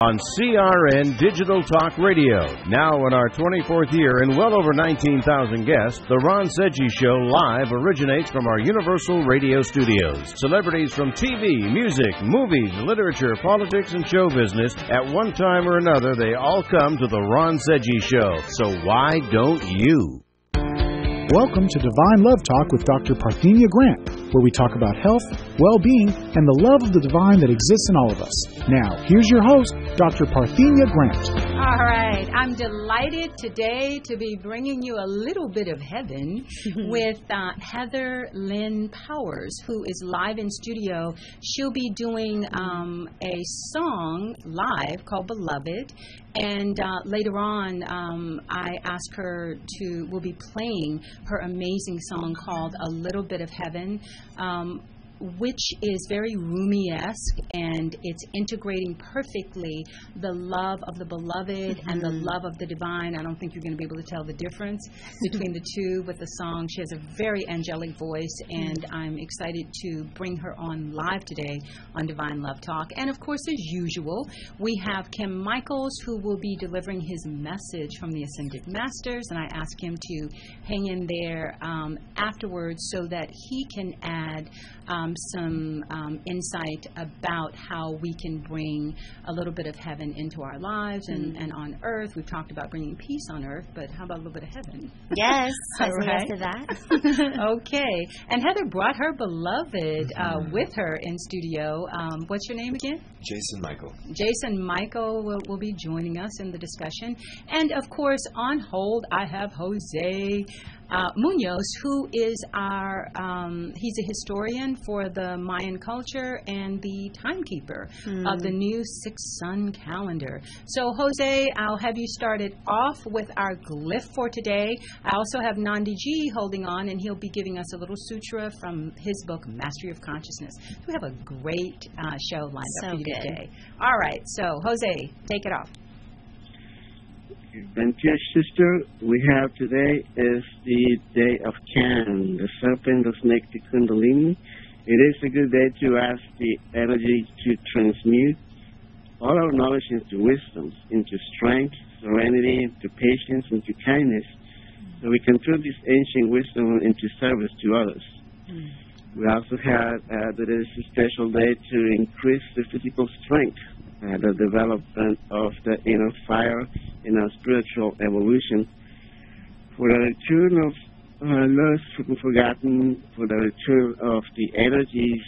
On CRN Digital Talk Radio. Now in our 24th year and well over 19,000 guests, The Ron Sedgy Show live originates from our Universal Radio studios. Celebrities from TV, music, movies, literature, politics, and show business, at one time or another, they all come to The Ron Sedgy Show. So why don't you? Welcome to Divine Love Talk with Dr. Parthenia Grant, where we talk about health, well-being, and the love of the divine that exists in all of us. Now, here's your host, Dr. Parthenia Grant. All right. I'm delighted today to be bringing you a little bit of heaven with Heather Lynn Powers, who is live in studio. She'll be doing a song live called Beloved. And later on, I asked her we'll be playing her amazing song called A Little Bit of Heaven, which is very Rumi-esque, and it's integrating perfectly the love of the beloved and the love of the divine. I don't think you're going to be able to tell the difference between the two with the song. She has a very angelic voice, and I'm excited to bring her on live today on Divine Love Talk. And, of course, as usual, we have Kim Michaels, who will be delivering his message from the Ascended Masters, and I asked him to hang in there afterwards so that he can add some insight about how we can bring a little bit of heaven into our lives and on earth. We've talked about bringing peace on earth, but how about a little bit of heaven? Yes, I say yes to that. Okay. And Heather brought her beloved with her in studio. What's your name again? Jason Michael. Jason Michael will be joining us in the discussion. And, of course, on hold, I have Jose Munoz, who is he's a historian for the Mayan culture and the timekeeper of the new Six Sun calendar. So, Jose, I'll have you started off with our glyph for today. I also have Nandi G holding on, and he'll be giving us a little sutra from his book, Mastery of Consciousness. We have a great show lined up for you today. All right, so, Jose, take it off. Venture sister, we have today is the day of Can, the serpent, the snake, the Kundalini. It is a good day to ask the energy to transmute all our knowledge into wisdom, into strength, serenity, into patience, into kindness, so we can turn this ancient wisdom into service to others. We also have that it is a special day to increase the physical strength, the development of the inner fire in our spiritual evolution, for the return of lost, forgotten, for the return of the energies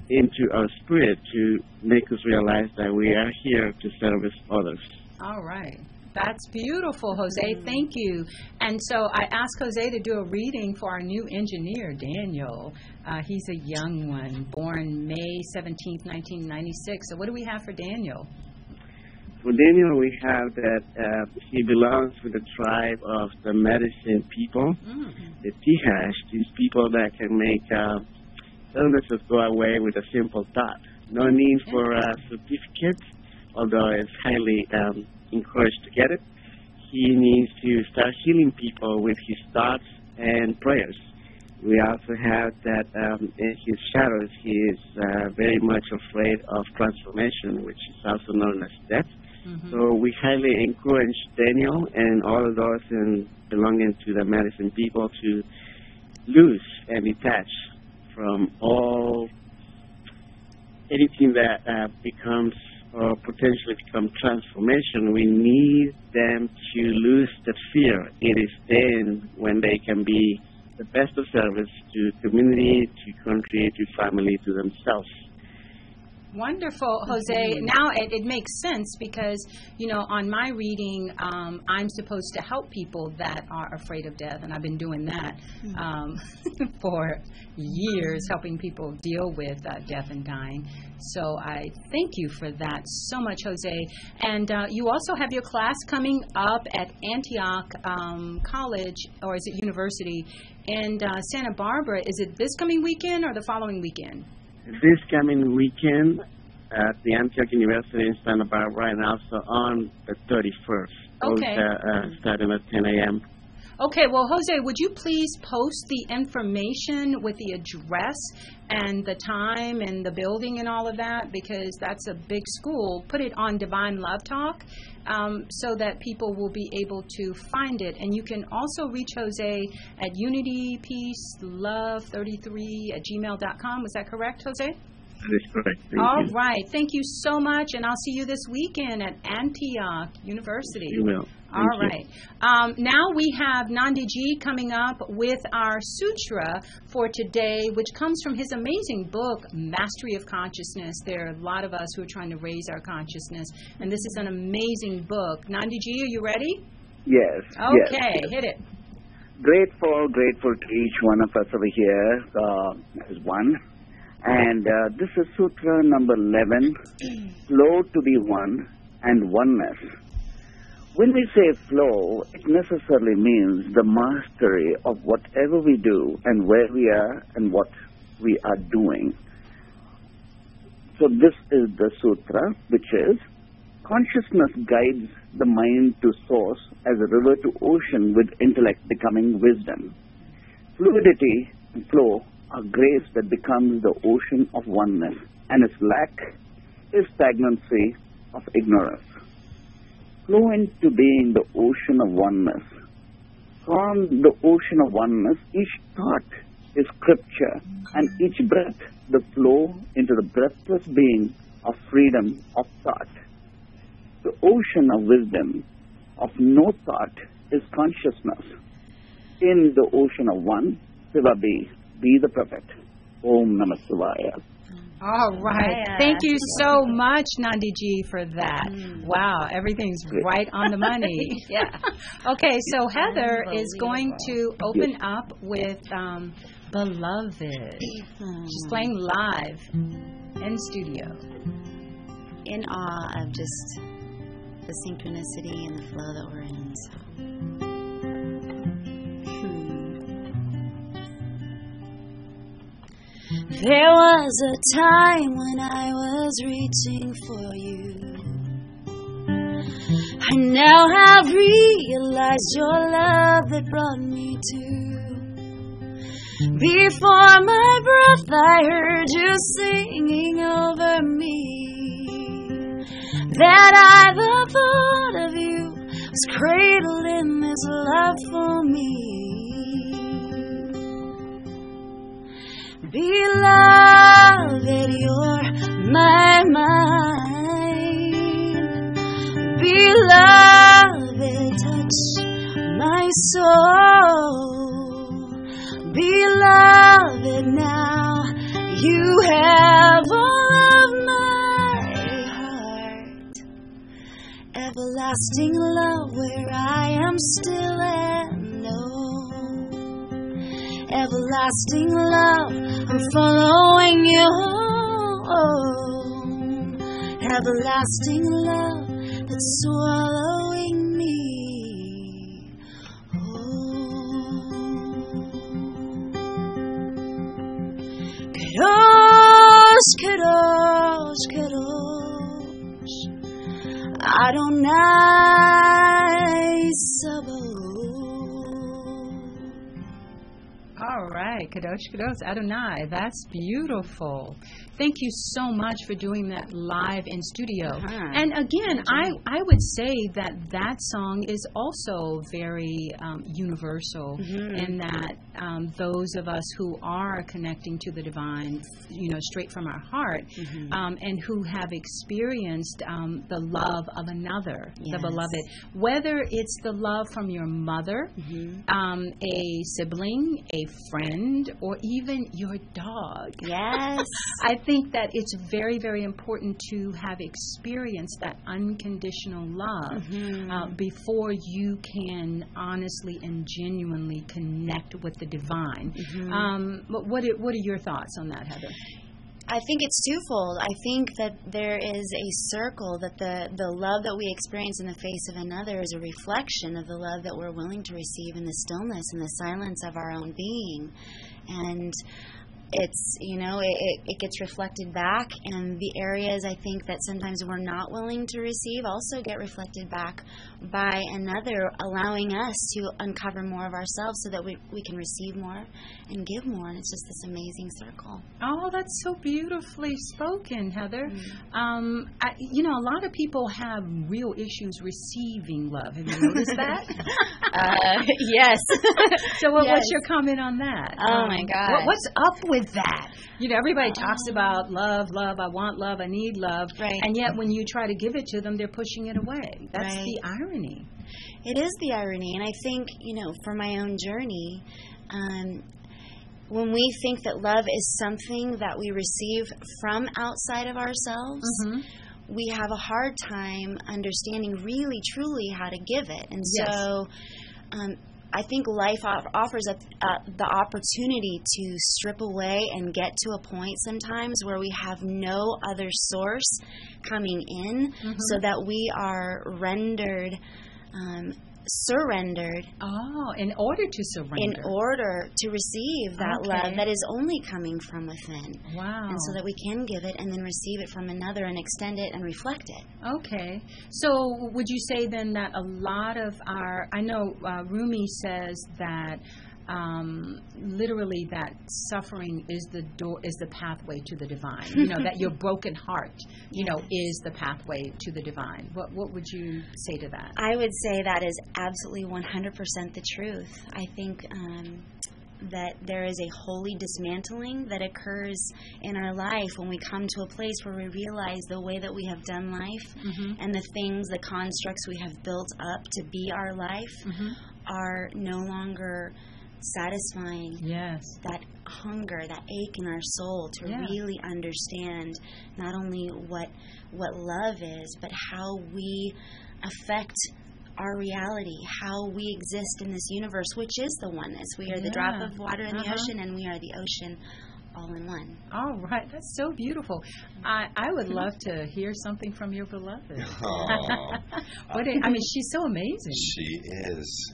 into our spirit to make us realize that we are here to service others. All right. That's beautiful, Jose. Thank you. And so I asked Jose to do a reading for our new engineer, Daniel. He's a young one, born May 17th, 1996. So what do we have for Daniel? For Daniel, we have that he belongs to the tribe of the medicine people, the Tihash, these people that can make illnesses go away with a simple thought. No need for a certificate, although it's highly encouraged to get it. He needs to start healing people with his thoughts and prayers. We also have that in his shadows, he is very much afraid of transformation, which is also known as death. So we highly encourage Daniel and all of those belonging to the medicine people to lose and detach from anything that becomes or potentially become transformation. We need them to lose the fear. It is then when they can be the best of service to community, to country, to family, to themselves. Wonderful, Jose. Now it makes sense because, on my reading, I'm supposed to help people that are afraid of death, and I've been doing that for years, helping people deal with death and dying. So I thank you for that so much, Jose. And you also have your class coming up at Antioch College, or is it University, in Santa Barbara. Is it this coming weekend or the following weekend? This coming weekend at the Antioch University in Santa Barbara, and also on the 31st. Okay. Starting at 10 a.m. Okay, well, Jose, would you please post the information with the address and the time and the building and all of that, because that's a big school. Put it on Divine Love Talk so that people will be able to find it. And you can also reach Jose at unitypeacelove33@gmail.com. Was that correct, Jose? That is correct. Thank All you. right. Thank you so much, and I'll see you this weekend at Antioch University. You will. All Thank you. right. Now we have Nandi G coming up with our sutra for today, which comes from his amazing book, Mastery of Consciousness. There are a lot of us who are trying to raise our consciousness, and this is an amazing book. Nandi G, are you ready? Yes. Okay, yes. hit it. Grateful to each one of us over here as one. And this is Sutra number 11, flow to be one and oneness. When we say flow, it necessarily means the mastery of whatever we do and where we are and what we are doing. So this is the sutra, which is consciousness guides the mind to source as a river to ocean, with intellect becoming wisdom. Fluidity and flow are grace that becomes the ocean of oneness, and its lack is stagnancy of ignorance. Flow into being the ocean of oneness. From the ocean of oneness, each thought is scripture, and each breath the flow into the breathless being of freedom of thought. The ocean of wisdom, of no thought, is consciousness. In the ocean of one, Siva be the perfect. Om Namah Shivaya. All right. Thank you so much, Nandi G, for that. Wow, everything's right on the money. Yeah. Okay, so Heather is going to open up with Beloved. She's playing live in studio. In awe of just the synchronicity and the flow that we're in. So. There was a time when I was reaching for you. I now have realized your love that brought me to. Before my breath I heard you singing over me. That I, the thought of you, was cradled in this love for me. Beloved, you're my mind. Beloved, touch my soul. Beloved, now you have all of my heart. Everlasting love where I am still and known. Everlasting love, I'm following you home. Everlasting love that's swallowing me whole. Kadosh, Kadosh, Kadosh, Adonai Sabaoth. All right, Kadosh, Kadosh, Adonai. That's beautiful. Thank you so much for doing that live in studio. And again, I would say that that song is also very universal in that those of us who are connecting to the divine, straight from our heart, and who have experienced the love of another, the beloved, whether it's the love from your mother, a sibling, a friend, or even your dog. Yes. I think that it's very, very important to have experienced that unconditional love before you can honestly and genuinely connect with the divine. But what are your thoughts on that, Heather? I think it's twofold. I think that there is a circle, that the love that we experience in the face of another is a reflection of the love that we're willing to receive in the stillness and the silence of our own being. And it's, it gets reflected back, and the areas I think that sometimes we're not willing to receive also get reflected back by another, allowing us to uncover more of ourselves so that we can receive more and give more, and it's just this amazing circle. Oh, that's so beautifully spoken, Heather. A lot of people have real issues receiving love. Have you noticed that? Yes. So what's your comment on that? Oh, my God. What's up with that? Everybody talks about love, I want love, I need love. Right. And yet when you try to give it to them, they're pushing it away. That's right. the irony. It is the irony. And I think, for my own journey, when we think that love is something that we receive from outside of ourselves, we have a hard time understanding really, truly how to give it. And so I think life offers us the opportunity to strip away and get to a point sometimes where we have no other source coming in, so that we are surrendered. Oh, in order to surrender. In order to receive that love that is only coming from within. Wow. And so that we can give it and then receive it from another and extend it and reflect it. Okay. So would you say then that a lot of I know Rumi says that literally that suffering is the pathway to the divine. That your broken heart, is the pathway to the divine. What would you say to that? I would say that is absolutely 100% the truth. I think that there is a holy dismantling that occurs in our life when we come to a place where we realize the way that we have done life and the things, the constructs we have built up to be our life are no longer satisfying. Yes. That hunger, that ache in our soul to really understand not only what love is, but how we affect our reality, how we exist in this universe, which is the oneness. We are the drop of water in the ocean, and we are the ocean all in one. All right. That's so beautiful. I would love to hear something from your beloved. She's so amazing.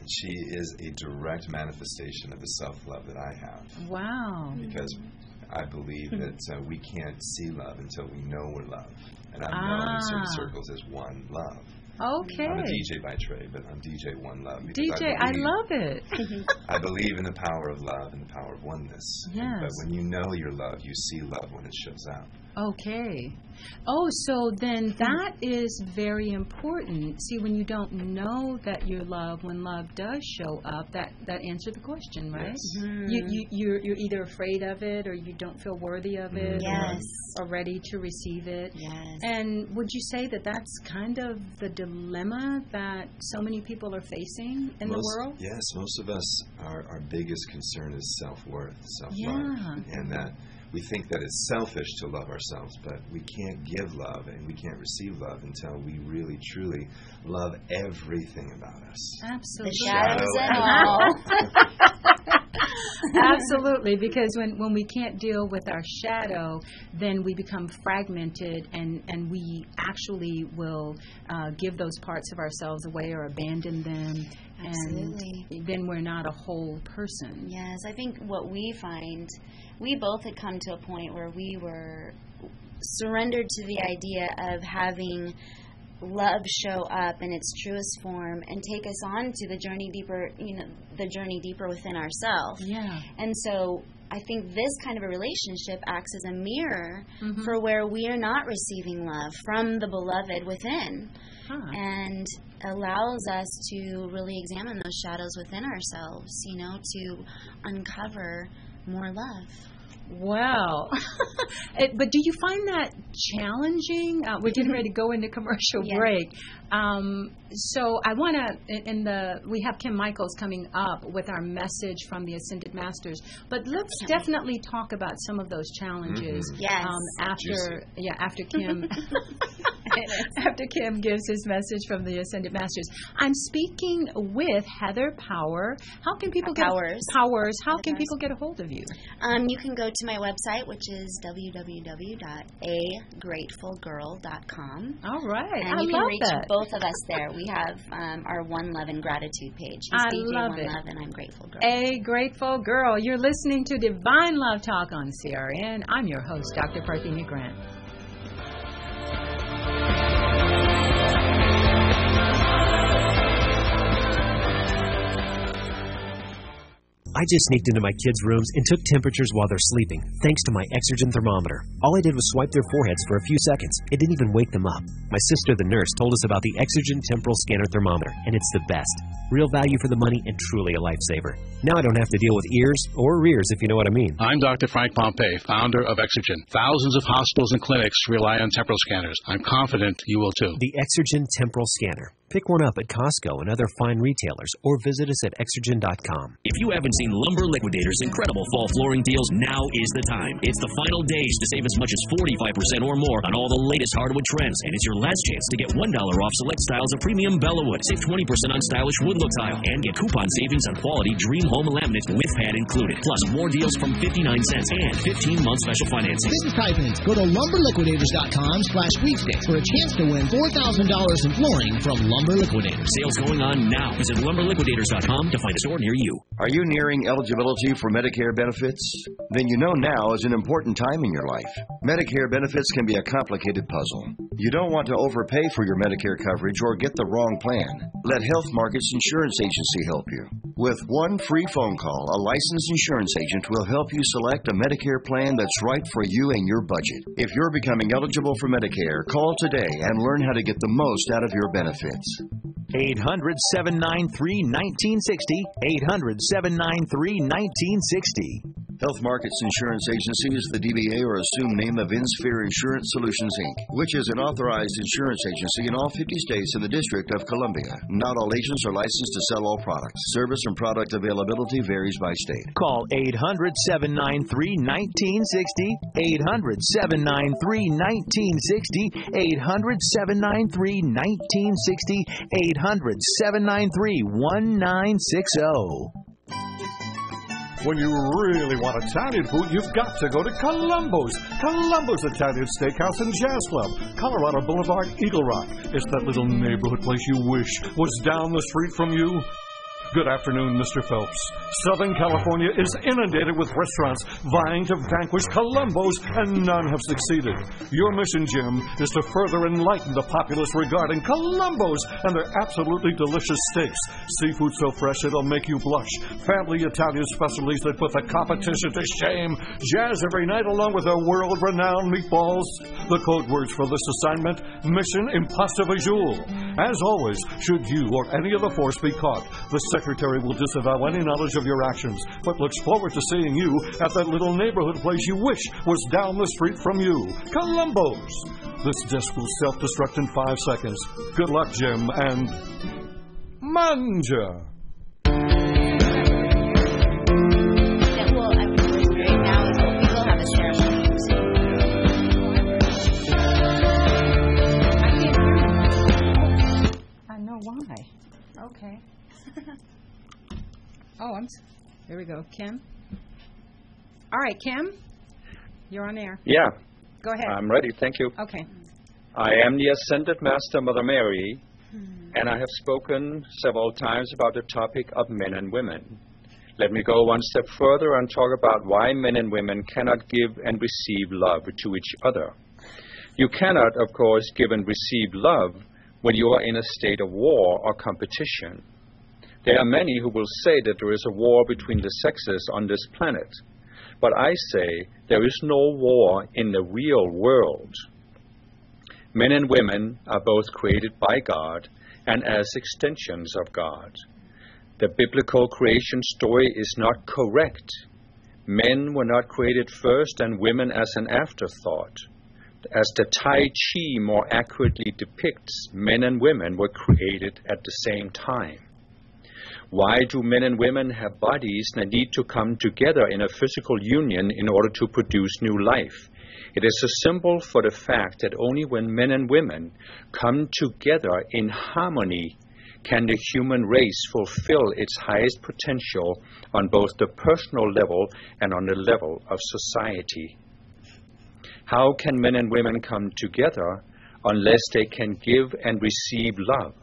She is a direct manifestation of the self-love that I have. Wow. Because I believe that we can't see love until we know we're love. And I'm known in certain circles as one love. Okay. I'm a DJ by trade, but I'm DJ One Love. DJ, I love it. I believe in the power of love and the power of oneness. Yes. But when you know your love, you see love when it shows up. Okay. Oh, so then that is very important. See, when you don't know that you're loved, when love does show up, that answers the question, right? Yes. You're either afraid of it, or you don't feel worthy of it, or ready to receive it. Yes. And would you say that that's kind of the dilemma that so many people are facing in the world? Yes, most of us, our biggest concern is self-worth, self-love, and that we think that it's selfish to love ourselves, but we can't give love and we can't receive love until we really, truly love everything about us. Absolutely. The shadows and all. Absolutely, because when we can't deal with our shadow, then we become fragmented, and we actually will give those parts of ourselves away or abandon them. Absolutely. And then we're not a whole person. Yes, I think what we find, we both had come to a point where we were surrendered to the idea of having love show up in its truest form and take us on to the journey deeper, the journey deeper within ourselves. Yeah. And so I think this kind of a relationship acts as a mirror for where we are not receiving love from the beloved within, and allows us to really examine those shadows within ourselves, to uncover more love. Wow. But do you find that challenging? We're getting ready to go into commercial break. So I want to, we have Kim Michaels coming up with our message from the Ascended Masters. But let's definitely talk about some of those challenges. Yes. After Kim. After Kim gives his message from the Ascended Masters. I'm speaking with Heather Power. How can people get Powers? How can people get a hold of you? You can go to my website, which is www.agratefulgirl.com. All right. And you can reach both of us there. We have our One Love and Gratitude page. He's I DJ love One it. Love, and I'm Grateful Girl. A Grateful Girl. You're listening to Divine Love Talk on CRN. I'm your host, Dr. Parthenia Grant. I just sneaked into my kids' rooms and took temperatures while they're sleeping, thanks to my Exergen thermometer. All I did was swipe their foreheads for a few seconds. It didn't even wake them up. My sister, the nurse, told us about the Exergen Temporal Scanner Thermometer, and it's the best. Real value for the money and truly a lifesaver. Now I don't have to deal with ears or rears, if you know what I mean. I'm Dr. Frank Pompey, founder of Exergen. Thousands of hospitals and clinics rely on temporal scanners. I'm confident you will too. The Exergen Temporal Scanner. Pick one up at Costco and other fine retailers, or visit us at Exergen.com. If you haven't seen Lumber Liquidators' incredible fall flooring deals, now is the time. It's the final days to save as much as 45% or more on all the latest hardwood trends, and it's your last chance to get $1 off select styles of premium Bellawood. Save 20% on stylish wood look tile, and get coupon savings on quality Dream Home laminate with pad included. Plus, more deals from 59 cents and 15-month special financing. This is Ty Pence. Go to lumberliquidators.com/sweepstakes for a chance to win $4,000 in flooring from Lumber Liquidators. Sales going on now. Visit lumberliquidators.com to find a store near you. Are you nearing eligibility for Medicare benefits? Then you know now is an important time in your life. Medicare benefits can be a complicated puzzle. You don't want to overpay for your Medicare coverage or get the wrong plan. Let Health Markets Insurance Agency help you. With one free phone call, a licensed insurance agent will help you select a Medicare plan that's right for you and your budget. If you're becoming eligible for Medicare, call today and learn how to get the most out of your benefits. 800-793-1960. 800-793-1960. Health Markets Insurance Agency is the DBA or assumed name of InSphere Insurance Solutions, Inc., which is an authorized insurance agency in all 50 states and the District of Columbia. Not all agents are licensed to sell all products. Service and product availability varies by state. Call 800-793-1960. 800-793-1960. 800-793-1960. 800-793-1960. When you really want Italian food, you've got to go to Columbo's. Columbo's Italian Steakhouse and Jazz Club, Colorado Boulevard, Eagle Rock. It's that little neighborhood place you wish was down the street from you. Good afternoon, Mr. Phelps. Southern California is inundated with restaurants vying to vanquish Columbo's, and none have succeeded. Your mission, Jim, is to further enlighten the populace regarding Columbo's and their absolutely delicious steaks. Seafood so fresh it'll make you blush. Family Italian specialties that put the competition to shame. Jazz every night along with their world-renowned meatballs. The code words for this assignment, Mission Impossible. As always, should you or any of the force be caught, the Secretary will disavow any knowledge of your actions, but looks forward to seeing you at that little neighborhood place you wish was down the street from you. Columbo's. This disc will self-destruct in 5 seconds. Good luck, Jim, and manja. Why? Okay. Here we go. Kim? All right, Kim, you're on air. Yeah. Go ahead. I'm ready. Thank you. Okay. I am the Ascended Master, Mother Mary, and I have spoken several times about the topic of men and women. Let me go one step further and talk about why men and women cannot give and receive love to each other. You cannot, of course, give and receive love when you are in a state of war or competition. There are many who will say that there is a war between the sexes on this planet, but I say there is no war in the real world. Men and women are both created by God and as extensions of God. The biblical creation story is not correct. Men were not created first and women as an afterthought. As the Tai Chi more accurately depicts, men and women were created at the same time. Why do men and women have bodies that need to come together in a physical union in order to produce new life? It is a symbol for the fact that only when men and women come together in harmony can the human race fulfill its highest potential on both the personal level and on the level of society? How can men and women come together unless they can give and receive love?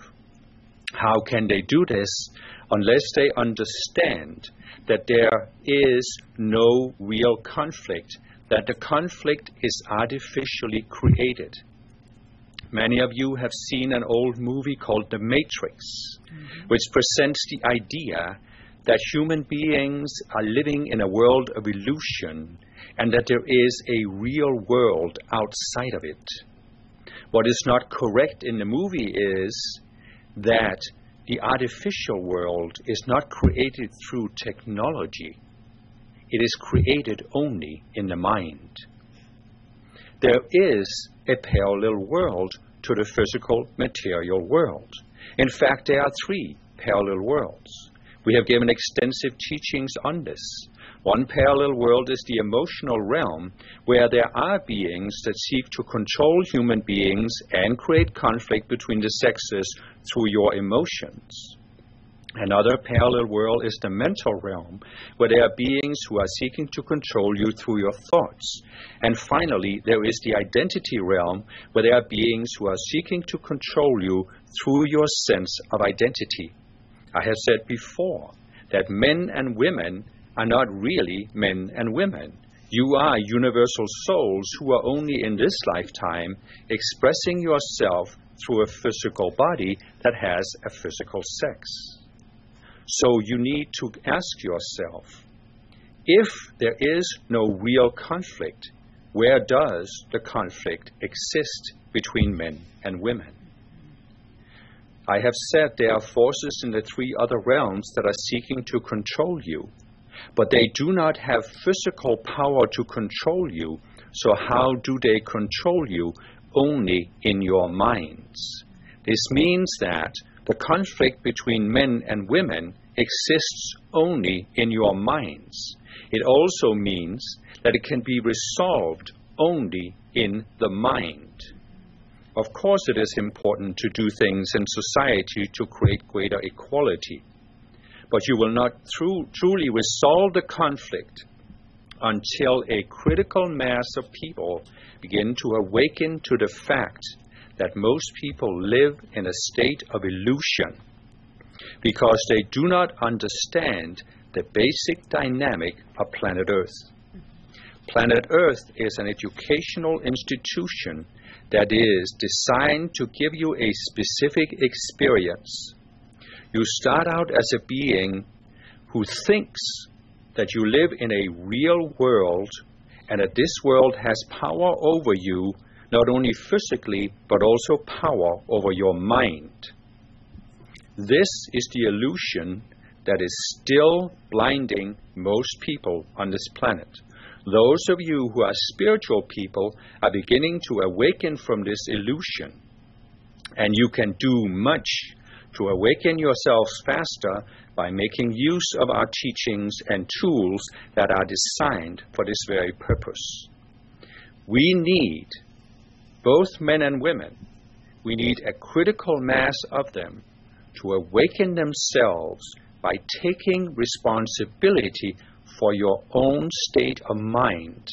How can they do this unless they understand that there is no real conflict, that the conflict is artificially created? Many of you have seen an old movie called The Matrix, which presents the idea that human beings are living in a world of illusion and that there is a real world outside of it. What is not correct in the movie is that the artificial world is not created through technology. It is created only in the mind. There is a parallel world to the physical material world. In fact, there are three parallel worlds. We have given extensive teachings on this. One parallel world is the emotional realm, where there are beings that seek to control human beings and create conflict between the sexes through your emotions. Another parallel world is the mental realm, where there are beings who are seeking to control you through your thoughts. And finally, there is the identity realm, where there are beings who are seeking to control you through your sense of identity. I have said before that men and women are not really men and women. You are universal souls who are only in this lifetime expressing yourself through a physical body that has a physical sex. So you need to ask yourself, if there is no real conflict, where does the conflict exist between men and women? I have said there are forces in the three other realms that are seeking to control you, but they do not have physical power to control you, so how do they control you? Only in your minds. This means that the conflict between men and women exists only in your minds. It also means that it can be resolved only in the mind. Of course, it is important to do things in society to create greater equality, but you will not truly resolve the conflict until a critical mass of people begin to awaken to the fact that most people live in a state of illusion because they do not understand the basic dynamic of planet Earth. Planet Earth is an educational institution that is designed to give you a specific experience. You start out as a being who thinks that you live in a real world and that this world has power over you, not only physically, but also power over your mind. This is the illusion that is still blinding most people on this planet. Those of you who are spiritual people are beginning to awaken from this illusion, and you can do much to awaken yourselves faster by making use of our teachings and tools that are designed for this very purpose. We need, both men and women, we need a critical mass of them to awaken themselves by taking responsibility for your own state of mind,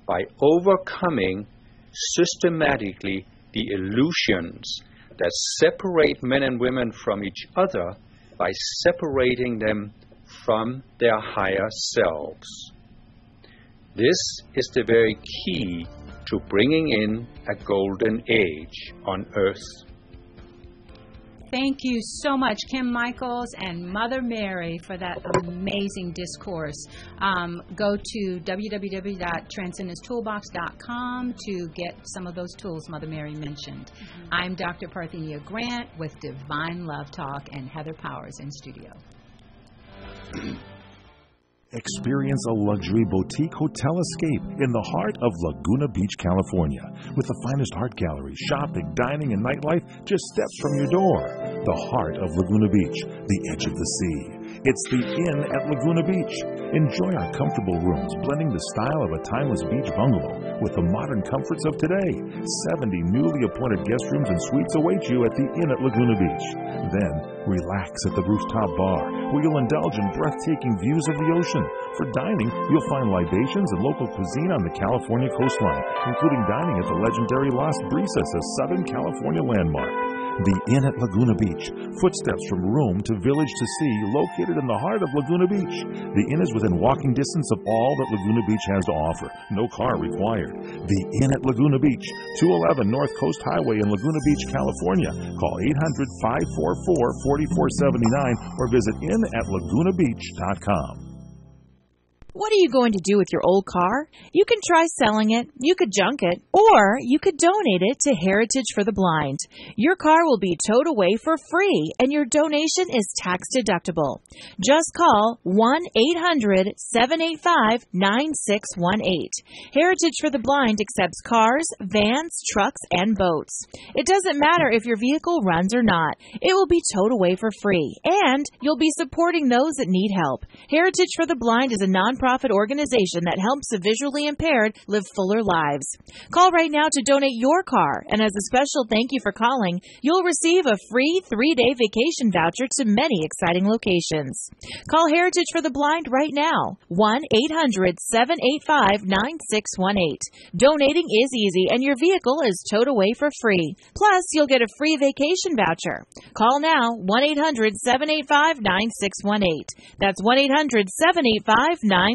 by overcoming systematically the illusions that separate men and women from each other by separating them from their higher selves. This is the very key to bringing in a golden age on Earth. Thank you so much, Kim Michaels and Mother Mary, for that amazing discourse. Go to www.transcendenceToolbox.com to get some of those tools Mother Mary mentioned. I'm Dr. Parthenia Grant with Divine Love Talk and Heather Powers in studio. Experience a luxury boutique hotel escape in the heart of Laguna Beach, California, with the finest art gallery, shopping, dining, and nightlife just steps from your door. The heart of Laguna Beach, the edge of the sea. It's the Inn at Laguna Beach. Enjoy our comfortable rooms, blending the style of a timeless beach bungalow with the modern comforts of today. 70 newly appointed guest rooms and suites await you at the Inn at Laguna Beach. Then, relax at the rooftop bar, where you'll indulge in breathtaking views of the ocean. For dining, you'll find libations and local cuisine on the California coastline, including dining at the legendary Las Brisas, a Southern California landmark. The Inn at Laguna Beach. Footsteps from room to village to sea, located in the heart of Laguna Beach. The Inn is within walking distance of all that Laguna Beach has to offer. No car required. The Inn at Laguna Beach, 211 North Coast Highway in Laguna Beach, California. Call 800-544-4479 or visit inatlagunabeach.com. What are you going to do with your old car? You can try selling it, you could junk it, or you could donate it to Heritage for the Blind. Your car will be towed away for free, and your donation is tax deductible. Just call 1-800-785-9618. Heritage for the Blind accepts cars, vans, trucks, and boats. It doesn't matter if your vehicle runs or not. It will be towed away for free, and you'll be supporting those that need help. Heritage for the Blind is a nonprofit organization that helps the visually impaired live fuller lives. Call right now to donate your car, and as a special thank you for calling, you'll receive a free 3-day vacation voucher to many exciting locations. Call Heritage for the Blind right now, 1-800-785-9618. Donating is easy, and your vehicle is towed away for free. Plus, you'll get a free vacation voucher. Call now, 1-800-785-9618. That's 1-800-785-9618.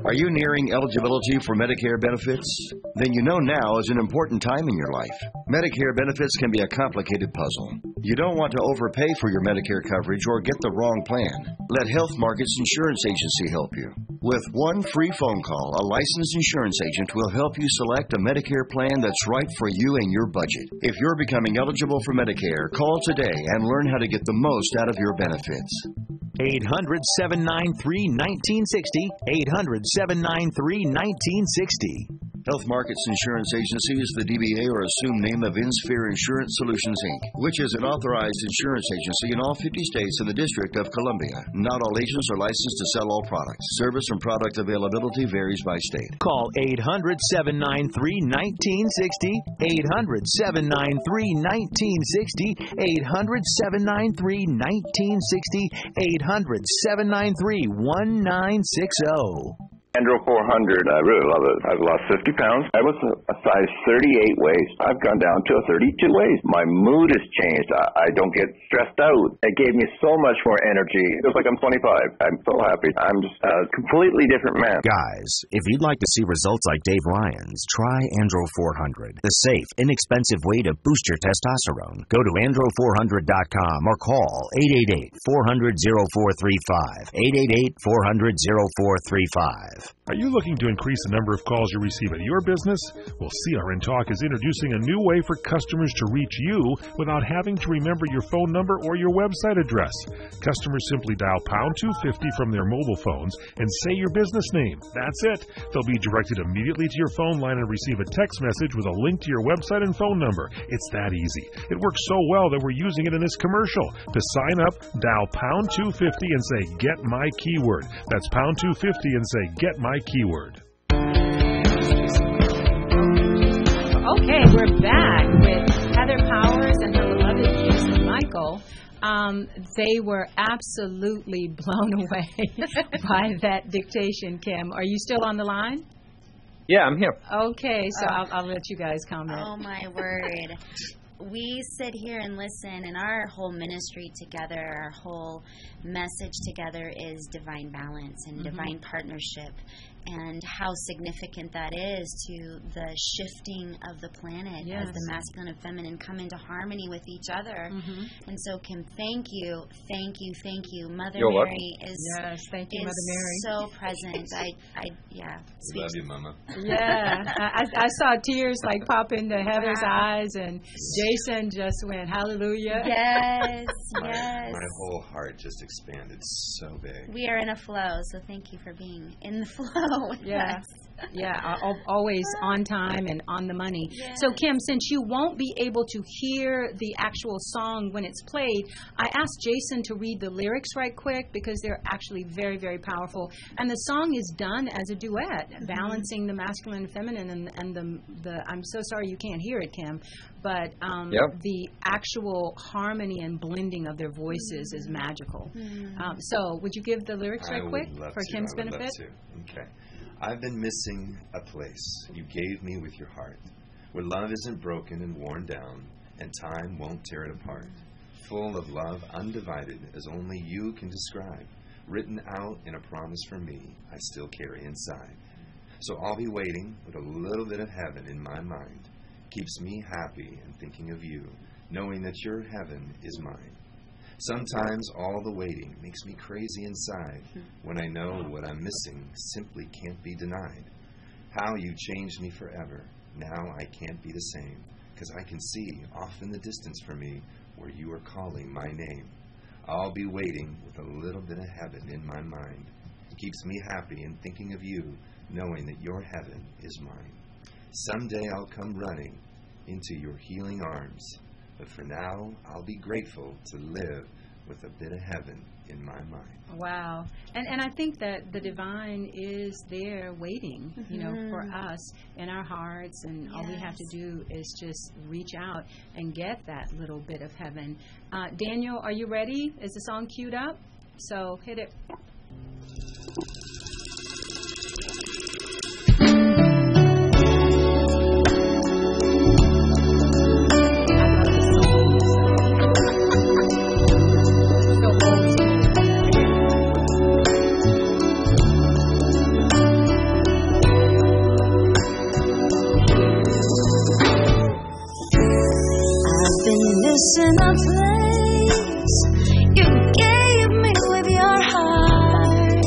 Are you nearing eligibility for Medicare benefits? Then you know now is an important time in your life. Medicare benefits can be a complicated puzzle. You don't want to overpay for your Medicare coverage or get the wrong plan. Let Health Markets Insurance Agency help you. With one free phone call, a licensed insurance agent will help you select a Medicare plan that's right for you and your budget. If you're becoming eligible for Medicare, call today and learn how to get the most out of your benefits. 800-793-1960. 800-793-1960. Health Markets Insurance Agency is the DBA or assumed name of InSphere Insurance Solutions, Inc., which is an authorized insurance agency in all 50 states and the District of Columbia. Not all agents are licensed to sell all products. Service and product availability varies by state. Call 800-793-1960. 800-793-1960. 800-793-1960. 800-793-1960. Andro 400, I really love it. I've lost 50 pounds. I was a size 38 waist. I've gone down to a 32 waist. My mood has changed. I don't get stressed out. It gave me so much more energy. It feels like I'm 25. I'm so happy. I'm just a completely different man. Guys, if you'd like to see results like Dave Ryan's, try Andro 400, the safe, inexpensive way to boost your testosterone. Go to andro400.com or call 888-400-0435. 888-400-0435. Are you looking to increase the number of calls you receive at your business? Well, CRN Talk is introducing a new way for customers to reach you without having to remember your phone number or your website address. Customers simply dial pound 250 from their mobile phones and say your business name. That's it. They'll be directed immediately to your phone line and receive a text message with a link to your website and phone number. It's that easy. It works so well that we're using it in this commercial. To sign up, dial pound 250 and say, "Get my keyword." That's pound 250 and say, "Get my keyword." Okay, we're back with Heather Powers and her beloved Jason Michael. They were absolutely blown away by that dictation, Kim. Are you still on the line? Yeah, I'm here. Okay, so I'll let you guys comment. Oh, my word. We sit here and listen, and our whole ministry together, our whole message together is divine balance and divine partnership, and how significant that is to the shifting of the planet as the masculine and feminine come into harmony with each other. And so, Kim, thank you. Mother You're Mary welcome. Yes, thank you, is Mother Mary. so present. We love you, Mama. Yeah, I saw tears like pop into Heather's eyes, and Jason just went, hallelujah. Yes, My whole heart just expanded so big. We are in a flow, so thank you for being in the flow with us. Yeah, always on time and on the money. Yes. So, Kim, since you won't be able to hear the actual song when it's played, I asked Jason to read the lyrics right quick because they're actually very, very powerful. And the song is done as a duet, balancing the masculine and feminine, and the I'm so sorry you can't hear it, Kim, but the actual harmony and blending of their voices is magical. So, would you give the lyrics right quick for Kim's benefit? Okay. I've been missing a place you gave me with your heart, where love isn't broken and worn down, and time won't tear it apart. Full of love, undivided, as only you can describe, written out in a promise for me I still carry inside. So I'll be waiting with a little bit of heaven in my mind. Keeps me happy and thinking of you, knowing that your heaven is mine. Sometimes all the waiting makes me crazy inside when I know what I'm missing simply can't be denied. How you changed me forever, now I can't be the same, 'cause I can see off in the distance for me where you are calling my name. I'll be waiting with a little bit of heaven in my mind. It keeps me happy and thinking of you, knowing that your heaven is mine. Someday I'll come running into your healing arms. But for now, I'll be grateful to live with a bit of heaven in my mind. Wow. And I think that the divine is there waiting, for us in our hearts. And all we have to do is just reach out and get that little bit of heaven. Daniel, are you ready? Is the song queued up? So hit it. In a place you gave me with your heart,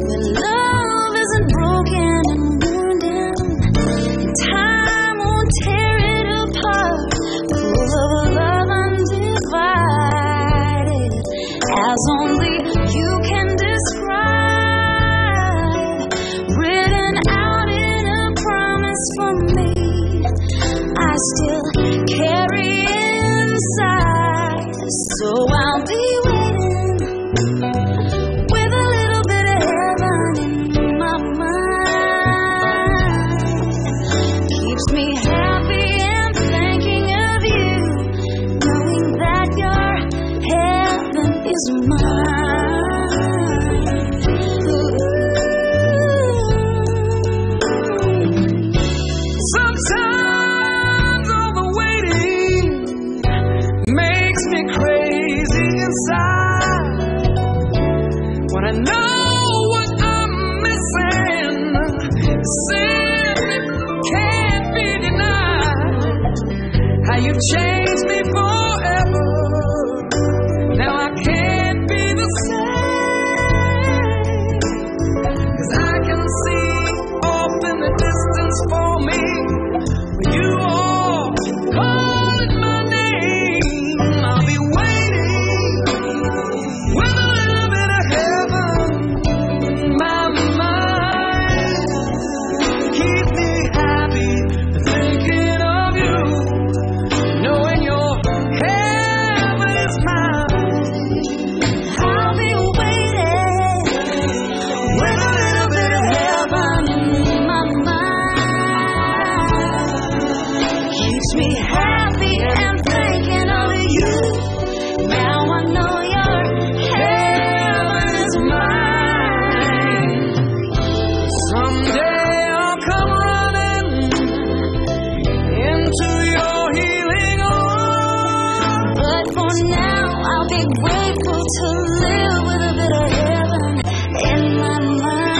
when love isn't broken and worn down, and time won't tear it apart, full of love undivided, as only you can describe, written out in a promise for me, I still carry inside, so I'll be waiting with a little bit of heaven in my mind. Keeps me happy and thinking of you, knowing that your heaven is mine. Sometimes when I know what I'm missing, sin can't be denied. How you've changed me forever, now I can't be the same, 'cause I can see off in the distance for me, where you are calling my name. I'll be waiting with a little bit of heaven in my mind. Keep me happy thinking of you, knowing your heaven is mine. I'll be waiting with a little bit of heaven in my mind. Keeps me happy and thinking of you. Now I know your heaven is mine. Someday I'll come running into your healing arms. But for now I'll be grateful to live with a bit of heaven in my mind.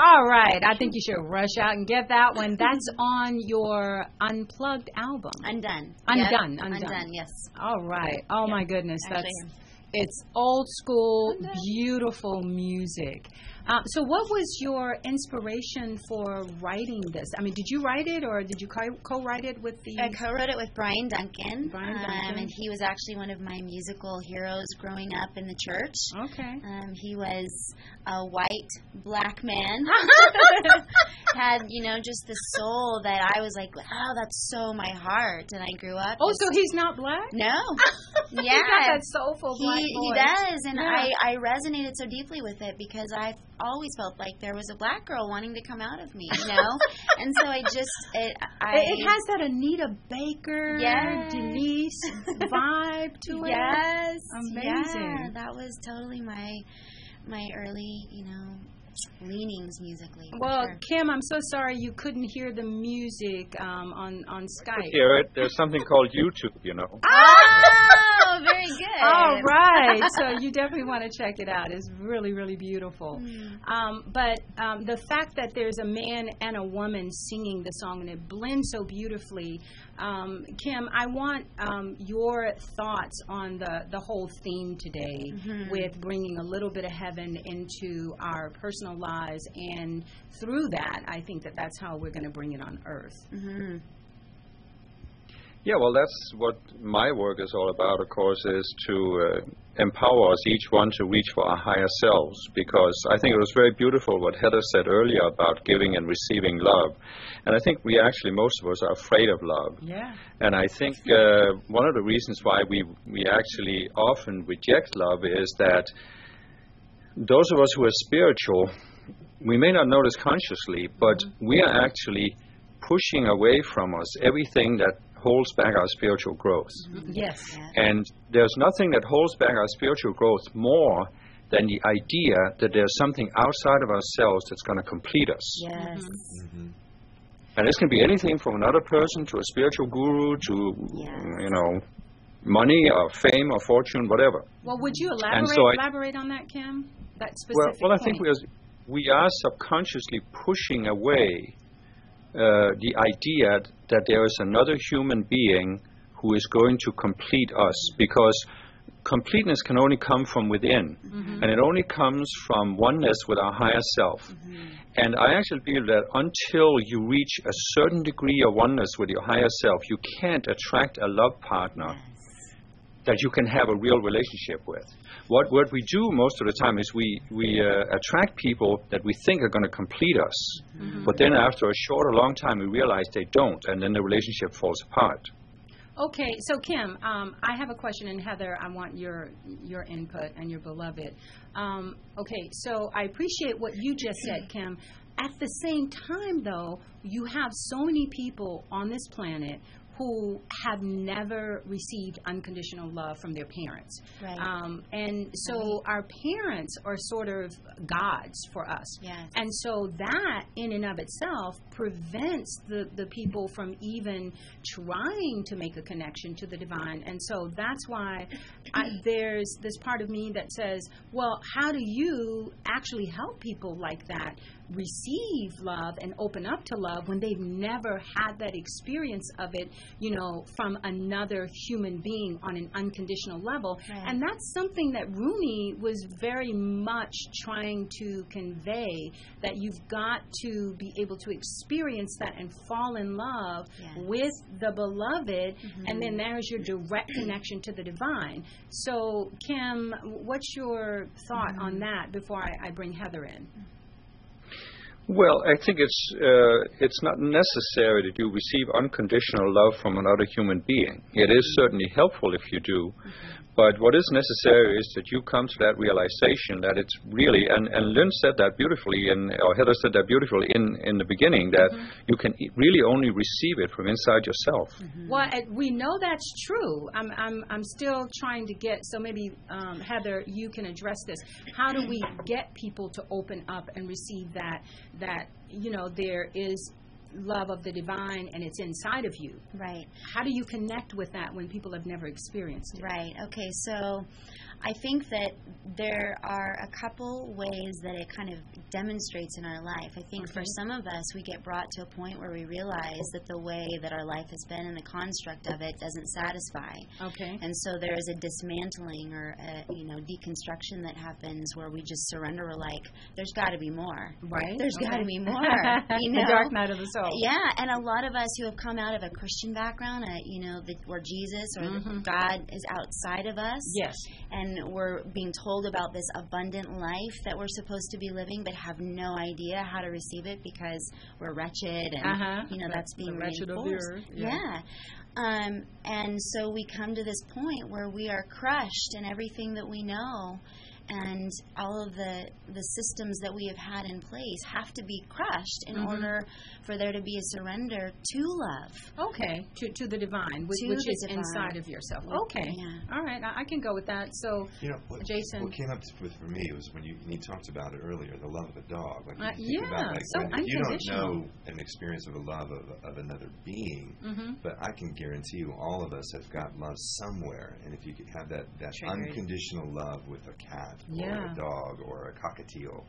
All right. I think you should rush out and get that one. That's on your Unplugged album. Undone. Undone. Yep. Undone, yes. All right. Oh, my goodness. Actually, It's old school, beautiful music. So what was your inspiration for writing this? I mean, did you write it or did you co-write it with the... I co-wrote it with Brian Duncan. Brian Duncan. And he was actually one of my musical heroes growing up in the church. Okay. He was a white, black man. Had, just the soul that I was like, wow, that's so my heart. And I grew up... Oh, so he's not black? No. Yeah. He got that soulful black voice. He does. And yeah. I resonated so deeply with it because I always felt like there was a black girl wanting to come out of me, And so I just... It has that Anita Baker, yes. Denise vibe to it. Yes. Amazing. Yeah, that was totally my early, leanings musically. Well, sure. Kim, I'm so sorry you couldn't hear the music on Skype. I could hear it. There's something called YouTube, Oh, very good. All right. So you definitely want to check it out. It's really, really beautiful. But the fact that there's a man and a woman singing the song and it blends so beautifully, Kim, I want your thoughts on the whole theme today with bringing a little bit of heaven into our personal lives, and through that, I think that's how we're going to bring it on earth. Yeah, well, that's what my work is all about, of course, is to empower us each one to reach for our higher selves, because I think it was very beautiful what Heather said earlier about giving and receiving love. And I think most of us are afraid of love. Yeah. And I think one of the reasons why we actually often reject love is that those of us who are spiritual, we may not notice consciously, but we are actually pushing away from us everything that holds back our spiritual growth. Yes. And there's nothing that holds back our spiritual growth more than the idea that there's something outside of ourselves that's going to complete us. Yes. And this can be anything from another person to a spiritual guru to, money or fame or fortune, whatever. Well, would you elaborate on that, Kim? That specific I think we are subconsciously pushing away the idea that there is another human being who is going to complete us, because completeness can only come from within, and it only comes from oneness with our higher self. And I actually feel that until you reach a certain degree of oneness with your higher self, you can't attract a love partner that you can have a real relationship with. What we do most of the time is we attract people that we think are going to complete us, but then after a short or long time we realize they don't, and then the relationship falls apart. Okay, so Kim, I have a question, and Heather, I want your input and your beloved. Okay, so I appreciate what you just said, Kim. At the same time, though, you have so many people on this planet who have never received unconditional love from their parents. Right. And so our parents are sort of gods for us. Yes. And so that in and of itself prevents the people from even trying to make a connection to the divine. And so that's why there's this part of me that says, well, how do you actually help people like that receive love and open up to love when they've never had that experience of it, from another human being on an unconditional level? Right. And that's something that Rumi was very much trying to convey, that you've got to be able to experience that and fall in love with the beloved, and then there's your direct connection to the divine. So, Kim, what's your thought on that before I bring Heather in? Well, I think it's not necessary that you receive unconditional love from another human being. It is certainly helpful if you do, but what is necessary is that you come to that realization that it's really, and Lynn said that beautifully, or Heather said that beautifully in the beginning, that you can really only receive it from inside yourself. Well, we know that's true. I'm still trying to get, so maybe Heather, you can address this. How do we get people to open up and receive that there is love of the divine and it's inside of you? Right. How do you connect with that when people have never experienced it? Right. Okay. So I think that there are a couple ways that it kind of demonstrates in our life. I think for some of us, we get brought to a point where we realize that the way that our life has been and the construct of it doesn't satisfy. Okay. And so there is a dismantling or a, deconstruction that happens where we just surrender. We're like, there's got to be more. Right. There's got to be more. The dark night of the soul. Yeah, and a lot of us who have come out of a Christian background, where Jesus or God is outside of us. Yes. And we're being told about this abundant life that we're supposed to be living, but have no idea how to receive it because we're wretched, and that's being wretched of the reinforced. earth. Yeah. And so we come to this point where we are crushed in everything that we know, and all of the systems that we have had in place have to be crushed in order for there to be a surrender to love. Okay, to the divine, which is divine. Inside of yourself. Okay, all right, I can go with that. So, Jason, what came up for me was when you talked about it earlier, the love of a dog. Like you think about, so if you don't know an experience of a love of another being, but I can guarantee you, all of us have got love somewhere, and if you could have that unconditional love with a cat. Or a dog, or a cockatiel,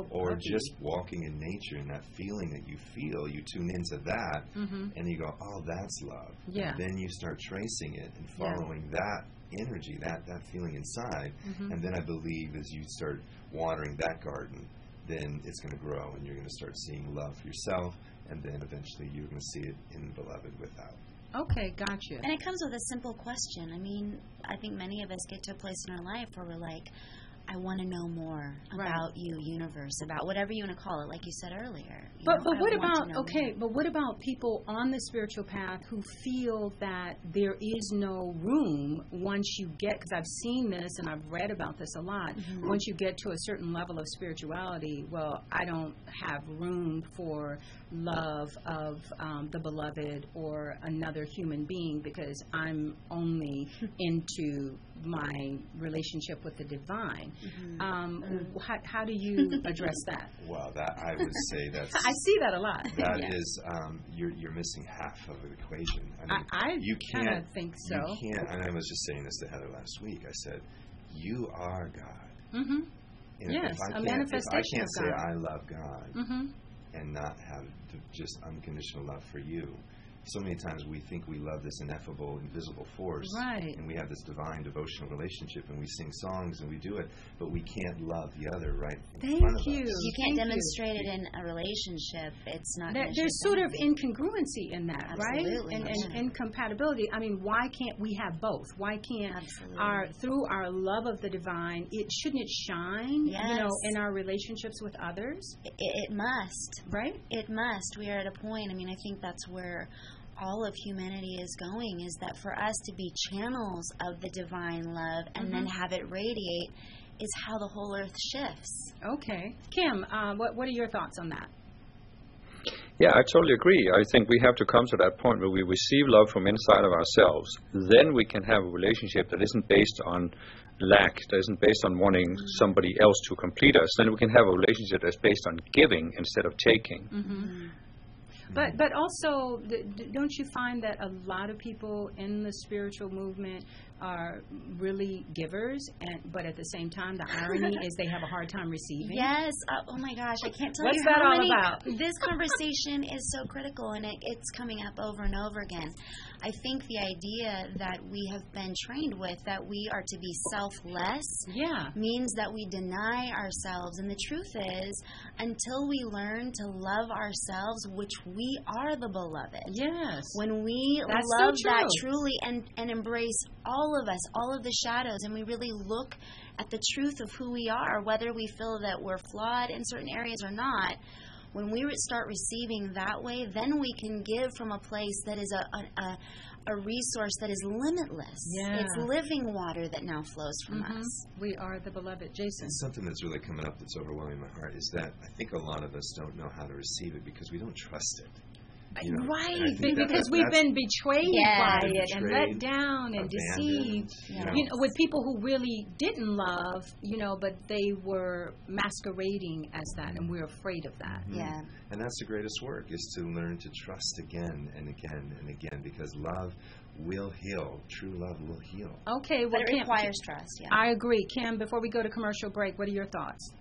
or just walking in nature, and that feeling that you feel, you tune into that, and you go, oh, that's love. Yeah. And then you start tracing it and following that energy, that feeling inside, and then I believe as you start watering that garden, then it's going to grow, and you're going to start seeing love for yourself, and then eventually you're going to see it in the beloved without. Okay, gotcha. And it comes with a simple question. I mean, I think many of us get to a place in our life where we're like, I want to know more about you, universe, about whatever you want to call it, like you said earlier. But what about people on the spiritual path who feel that there is no room once you get, because I've seen this and I've read about this a lot, once you get to a certain level of spirituality, well, I don't have room for love of the beloved or another human being because I'm only into my relationship with the divine. How do you address that? Well, that I would say that's... I see that a lot. That is, you're missing half of the equation. I mean, you can't, kind of think so. You can't, and I was just saying this to Heather last week. I said, you are God. Yes, a manifestation of God. If I can't say I love God and not have just unconditional love for you, so many times we think we love this ineffable, invisible force, and we have this divine devotional relationship, and we sing songs and we do it, but we can't love the other in front of us. You can't demonstrate it in a relationship. It's not. There's sort of incongruency in that, Absolutely. right? And incompatibility. I mean, why can't we have both? Why can't through our love of the divine, shouldn't it shine? In our relationships with others. It must, right? It must. We are at a point. I mean, I think that's where all of humanity is going, is that for us to be channels of the divine love and then have it radiate is how the whole earth shifts. Okay. Kim, what are your thoughts on that? Yeah, I totally agree. I think we have to come to that point where we receive love from inside of ourselves. Then we can have a relationship that isn't based on lack, that isn't based on wanting somebody else to complete us. Then we can have a relationship that's based on giving instead of taking. But also, don't you find that a lot of people in the spiritual movement are really givers, but at the same time, the irony is they have a hard time receiving? Yes. Oh my gosh, I can't tell you how that all many. About? This conversation is so critical, and it's coming up over and over again. I think the idea that we have been trained with, that we are to be selfless, means that we deny ourselves. And the truth is, until we learn to love ourselves, which we are the beloved. Yes. When we love that truly and embrace all of us, all of the shadows, and we really look at the truth of who we are, whether we feel that we're flawed in certain areas or not, when we start receiving that way, then we can give from a place that is a resource that is limitless. Yeah. It's living water that now flows from us. We are the beloved. Jason. And something that's really coming up that's overwhelming my heart is that I think a lot of us don't know how to receive it because we don't trust it. Right, because we've been betrayed by it and let down and deceived. With people who really didn't love, but they were masquerading as that, and we're afraid of that. Yeah. And that's the greatest work, is to learn to trust again and again and again, because love will heal. True love will heal. Okay, well, but it requires trust. Yeah. I agree. Kim, before we go to commercial break, what are your thoughts?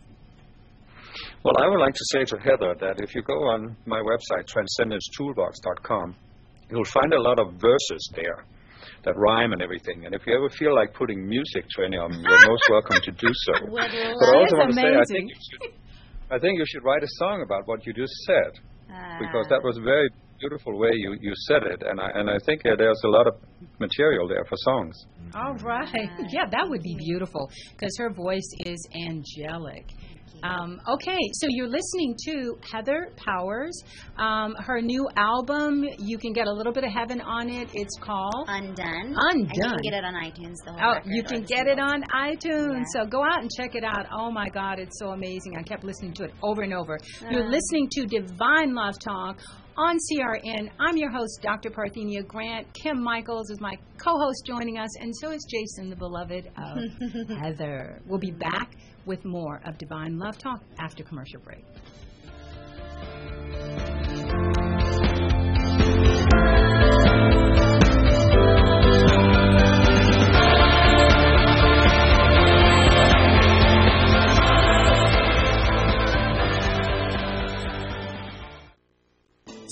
Well, I would like to say to Heather that if you go on my website, transcendencetoolbox.com, you'll find a lot of verses there that rhyme and everything. And if you ever feel like putting music to any of them, you're most welcome to do so. But I also want to say, I think you should write a song about what you just said, because that was a very beautiful way you said it, and I think there's a lot of material there for songs. All right. Yeah, that would be beautiful, because her voice is angelic. Okay, so you're listening to Heather Powers. Her new album, you can get a little bit of heaven on it. It's called Undone. Undone. And you can get it on iTunes. The whole record, you can get it on iTunes. So go out and check it out. Oh, my God, it's so amazing. I kept listening to it over and over. You're listening to Divine Love Talk on CRN. I'm your host, Dr. Parthenia Grant. Kim Michaels is my co-host joining us, and so is Jason, the beloved of Heather. We'll be back with more of Divine Love Talk after commercial break.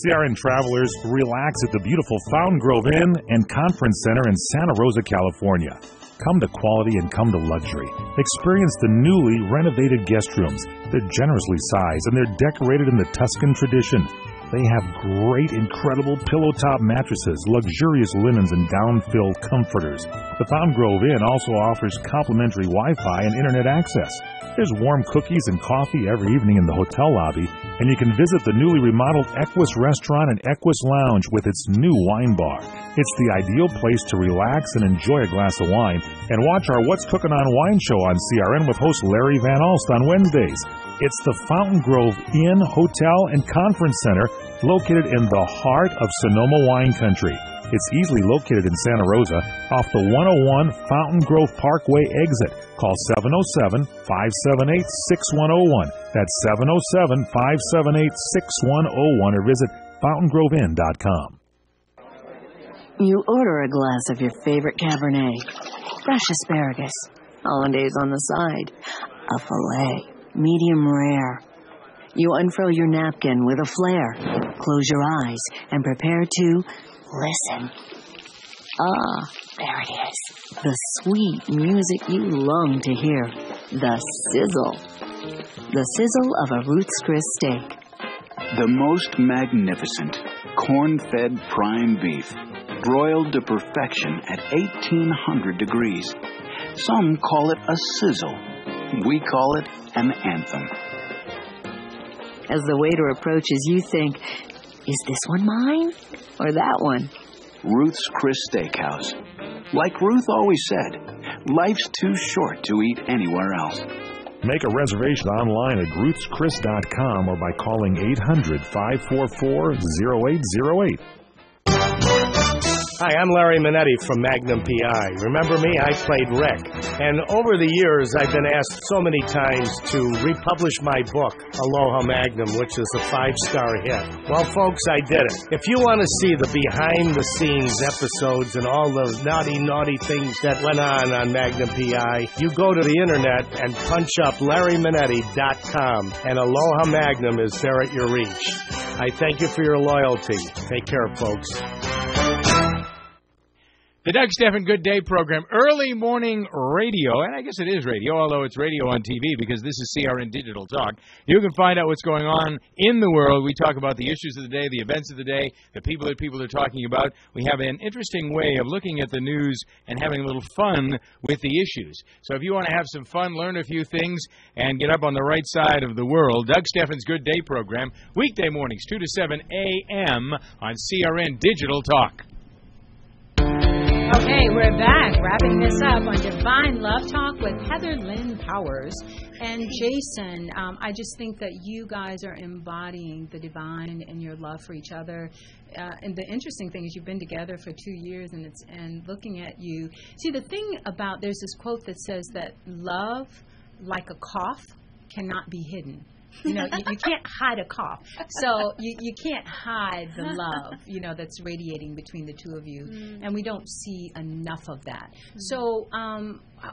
CRN travelers, relax at the beautiful Fountain Grove Inn and Conference Center in Santa Rosa, California. Come to quality and come to luxury. Experience the newly renovated guest rooms. They're generously sized and they're decorated in the Tuscan tradition. They have great, incredible pillow-top mattresses, luxurious linens, and down-filled comforters. The Fountain Grove Inn also offers complimentary Wi-Fi and Internet access. There's warm cookies and coffee every evening in the hotel lobby, and you can visit the newly remodeled Equus Restaurant and Equus Lounge with its new wine bar. It's the ideal place to relax and enjoy a glass of wine and watch our What's Cooking on Wine show on CRN with host Larry Van Alst on Wednesdays. It's the Fountain Grove Inn, Hotel, and Conference Center located in the heart of Sonoma wine country. It's easily located in Santa Rosa off the 101 Fountain Grove Parkway exit. Call 707-578-6101. That's 707-578-6101 or visit fountaingrovinn.com. You order a glass of your favorite Cabernet, fresh asparagus, hollandaise on the side, a filet, medium rare. You unfurl your napkin with a flair, close your eyes, and prepare to listen. Ah, there it is. The sweet music you long to hear. The sizzle. The sizzle of a Ruth's Chris steak. The most magnificent corn-fed prime beef, broiled to perfection at 1800 degrees. Some call it a sizzle. We call it an anthem. As the waiter approaches, you think, is this one mine or that one? Ruth's Chris Steakhouse. Like Ruth always said, life's too short to eat anywhere else. Make a reservation online at ruthschris.com or by calling 800-544-0808. Hi, I'm Larry Minetti from Magnum PI. Remember me? I played Rick. And over the years, I've been asked so many times to republish my book, Aloha Magnum, which is a 5-star hit. Well, folks, I did it. If you want to see the behind-the-scenes episodes and all the naughty things that went on Magnum PI, you go to the internet and punch up LarryMinetti.com, and Aloha Magnum is there at your reach. I thank you for your loyalty. Take care, folks. The Doug Stephan Good Day program, early morning radio, and I guess it is radio, although it's radio on TV because this is CRN Digital Talk. You can find out what's going on in the world. We talk about the issues of the day, the events of the day, the people that people are talking about. We have an interesting way of looking at the news and having a little fun with the issues. So if you want to have some fun, learn a few things, and get up on the right side of the world, Doug Stephan's Good Day program, weekday mornings, 2 to 7 a.m. on CRN Digital Talk. Okay, we're back, wrapping this up on Divine Love Talk with Heather Lynn Powers and Jason. I just think that you guys are embodying the divine in your love for each other. And the interesting thing is you've been together for 2 years, and looking at you. See, the thing about, there's this quote that says that love, like a cough, cannot be hidden. You know, you can't hide a cough. So you can't hide the love, you know, that's radiating between the two of you. And we don't see enough of that. So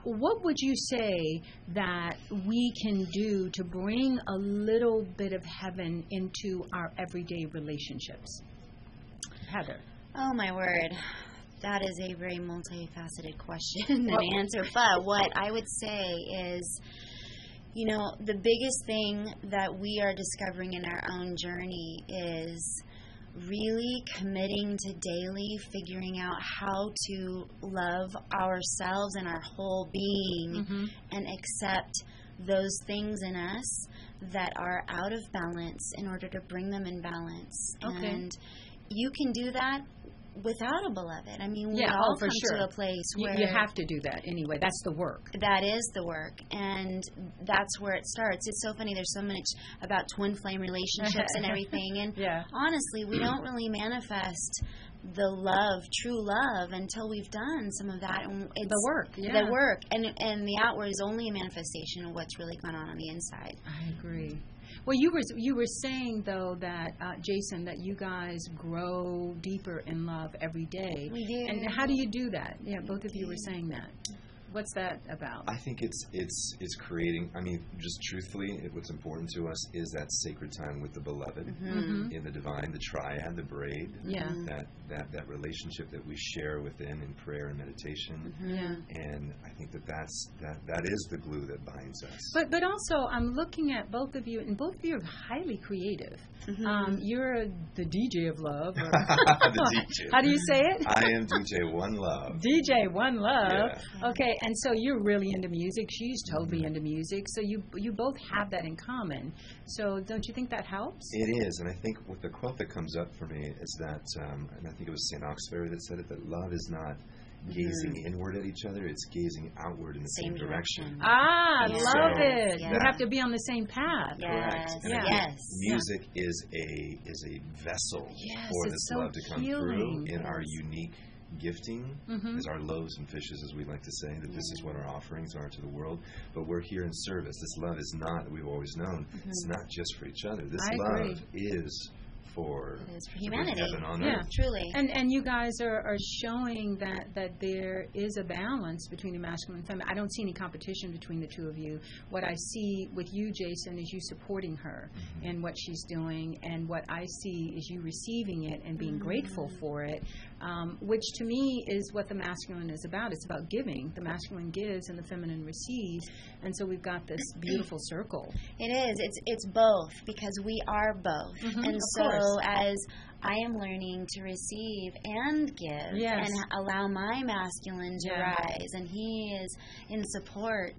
what would you say that we can do to bring a little bit of heaven into our everyday relationships? Heather. Oh, my word. That is a very multifaceted question and answer. But what I would say is, you know, the biggest thing that we are discovering in our own journey is really committing to daily figuring out how to love ourselves and our whole being and accept those things in us that are out of balance in order to bring them in balance. Okay. And you can do that without a beloved. I mean, we Yeah, all for come sure. to a place where You have to do that anyway. That's the work. that is the work, and that's where it starts. It's so funny. There's so much about twin flame relationships and everything, and honestly, we don't really manifest the love, true love, until we've done some of that. And it's The work, the work, and the outward is only a manifestation of what's really going on the inside. I agree. Well, you were saying, though, that, Jason, that you guys grow deeper in love every day. We do. And how do you do that? Yeah, both of you were saying that. What's that about? I think it's creating, I mean, just truthfully, what's important to us is that sacred time with the beloved in the divine, the triad, the braid, that relationship that we share within in prayer and meditation. And I think that is the glue that binds us. But also, I'm looking at both of you, and both of you are highly creative. You're the DJ of love. Or The DJ. How do you say it? I am DJ One Love. DJ One Love. Yeah. Okay, and so you're really into music. She's totally into music. So you both have that in common. So don't you think that helps? It is, and I think what the quote that comes up for me is that, and I think it was St. Oxford that said it, that love is not gazing inward at each other, it's gazing outward in the same direction. Ah, And love so it. that- You have to be on the same path. Correct. And I think music is a vessel for it's this so love to come healing. through in our unique gifting as our loaves and fishes, as we like to say, that this is what our offerings are to the world. But we're here in service. This love is not, we've always known, it's not just for each other. This I love agree. is for humanity. heaven on Yeah, earth. Truly. And you guys are showing that there is a balance between the masculine and feminine. I don't see any competition between the two of you. What I see with you, Jason, is you supporting her in what she's doing, and what I see is you receiving it and being grateful for it, which to me is what the masculine is about. It's about giving. The masculine gives and the feminine receives, and so we've got this beautiful circle. It is. It's both, because we are both. And of so course. as I am learning to receive and give and allow my masculine to rise, and he is in support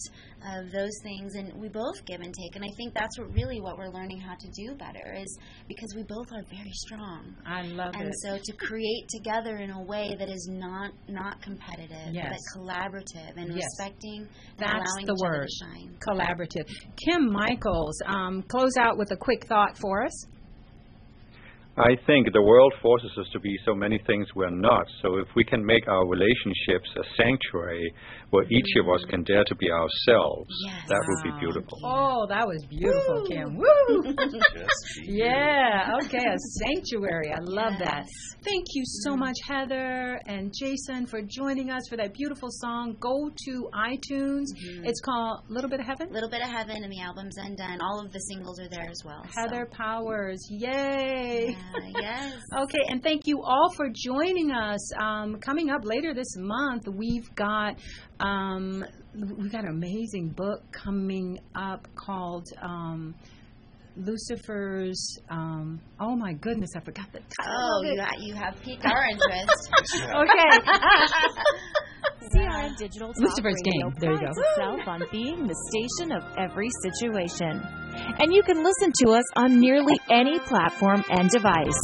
of those things, and we both give and take. And I think that's what we're learning how to do better, is because we both are very strong. I love it. And so to create together in a way that is not competitive, but collaborative and respecting and That's allowing the each other word. to shine. Collaborative. Kim Michaels, close out with a quick thought for us. I think the world forces us to be so many things we're not. So if we can make our relationships a sanctuary where each of us can dare to be ourselves, that would be beautiful. Oh, that was beautiful, Kim. Woo! Yeah, okay, a sanctuary. I love that. Thank you so much, Heather and Jason, for joining us for that beautiful song. Go to iTunes. It's called Little Bit of Heaven? Little Bit of Heaven, and the album's Undone. All of the singles are there as well. Heather Powers. Yay! Yes. Okay, and thank you all for joining us. Coming up later this month, we've got an amazing book coming up called Lucifer's. Oh my goodness, I forgot the title. Oh, you have piqued our interest. Okay. CRN Digital Talk Lucifer's Radio Game. There you go. prides itself on being the station of every situation. And you can listen to us on nearly any platform and device.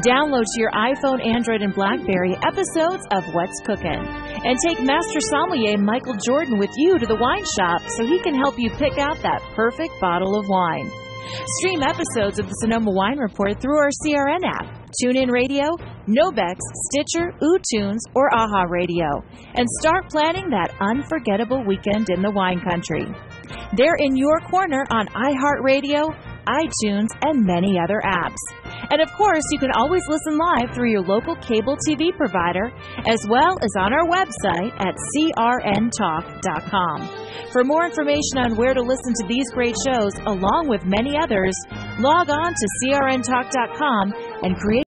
Download to your iPhone, Android, and BlackBerry episodes of What's Cookin'. And take Master Sommelier Michael Jordan with you to the wine shop so he can help you pick out that perfect bottle of wine. Stream episodes of the Sonoma Wine Report through our CRN app, TuneIn Radio, Nobex, Stitcher, UTunes, or AHA Radio, and start planning that unforgettable weekend in the wine country. They're in your corner on iHeartRadio, iTunes, and many other apps. And of course, you can always listen live through your local cable TV provider, as well as on our website at crntalk.com. For more information on where to listen to these great shows, along with many others, log on to crntalk.com and create